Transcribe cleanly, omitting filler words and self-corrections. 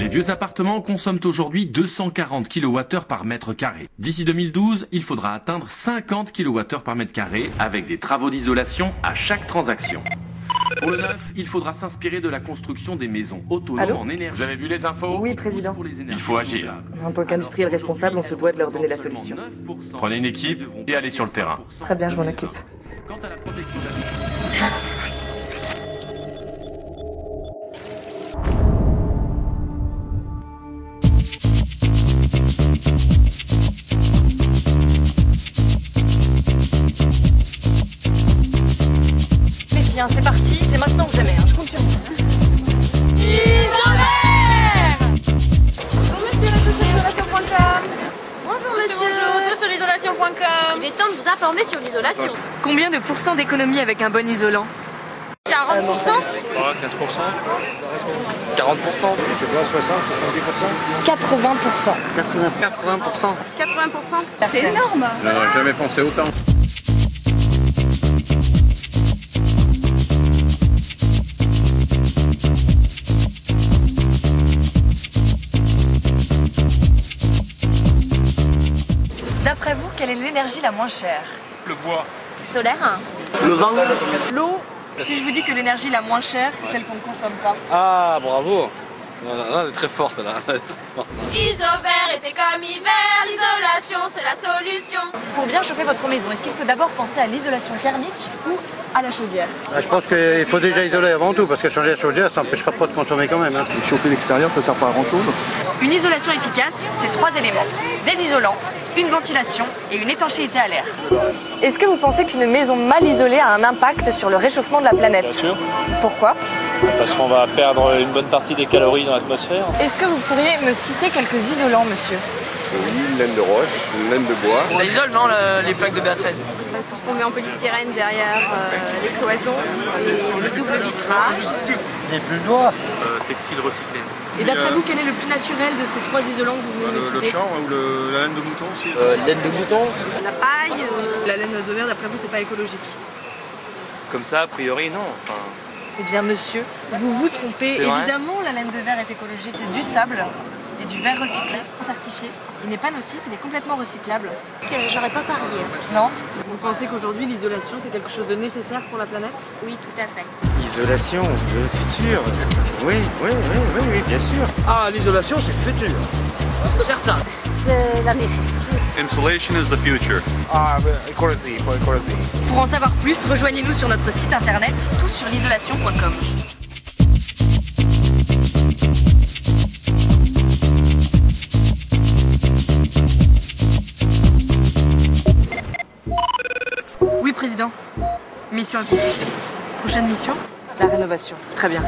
Les vieux appartements consomment aujourd'hui 240 kWh par mètre carré. D'ici 2012, il faudra atteindre 50 kWh par mètre carré avec des travaux d'isolation à chaque transaction. Pour le neuf, il faudra s'inspirer de la construction des maisons autonomes en énergie. Vous avez vu les infos? Oui, président. Il faut agir. En tant qu'industriel responsable, on se doit de leur donner la solution. Prenez une équipe et allez sur le terrain. Très bien, je m'en occupe. Quant à la protection de la... C'est parti, c'est maintenant ou jamais, je compte sur vous. Isolaire! Bonjour monsieur, retour sur l'isolation.com. Il est temps de vous informer sur l'isolation. Combien de pourcents d'économie avec un bon isolant? 40%? 15%. 40%. Je sais pas, 60, 70%. 80%. 80%? C'est énorme. Je n'aurais jamais pensé autant. D'après vous, quelle est l'énergie la moins chère? Le bois. Solaire? Le vent. L'eau. Si je vous dis que l'énergie la moins chère, c'est celle qu'on ne consomme pas. Ah, bravo. Elle est très forte là. L'isovert était comme hiver, l'isolation c'est la solution. Pour bien chauffer votre maison, est-ce qu'il faut d'abord penser à l'isolation thermique ou à la chaudière? Je pense qu'il faut déjà isoler avant tout, parce que changer la chaudière, ça n'empêchera pas de consommer quand même. Chauffer l'extérieur, ça sert pas à grand chose. Une isolation efficace, c'est 3 éléments. Des isolants, une ventilation et une étanchéité à l'air. Est-ce que vous pensez qu'une maison mal isolée a un impact sur le réchauffement de la planète? Bien sûr, Pourquoi? parce qu'on va perdre une bonne partie des calories dans l'atmosphère. Est-ce que vous pourriez me citer quelques isolants, monsieur? Oui, laine de roche, laine de bois. Ça isole, non, les plaques de BA13? Tout ce qu'on met en polystyrène derrière les cloisons et les doubles vitrages. Les plus noix. Textile recyclé. Et d'après vous, quel est le plus naturel de ces 3 isolants que vous venez de me Le citer? champ ou la laine de mouton aussi. Laine de mouton. La paille. La laine de verre, d'après vous, c'est pas écologique? Comme ça, a priori, non. Enfin, Eh bien, monsieur, vous vous trompez. C'est vrai. Évidemment, la laine de verre est écologique. C'est du sable et du verre recyclé, certifié. Il n'est pas nocif, il est complètement recyclable. J'aurais pas parié. Non? Vous pensez qu'aujourd'hui, l'isolation, c'est quelque chose de nécessaire pour la planète? Oui, tout à fait. Isolation, le futur. Oui, bien sûr. Ah, l'isolation, c'est le futur. Certain. C'est la nécessité. Insulation is the future. Ah, ecology, for ecology. Pour en savoir plus, rejoignez-nous sur notre site internet toutsurl'isolation.com. Oui, président. Mission accomplie. Prochaine mission? La rénovation. Très bien.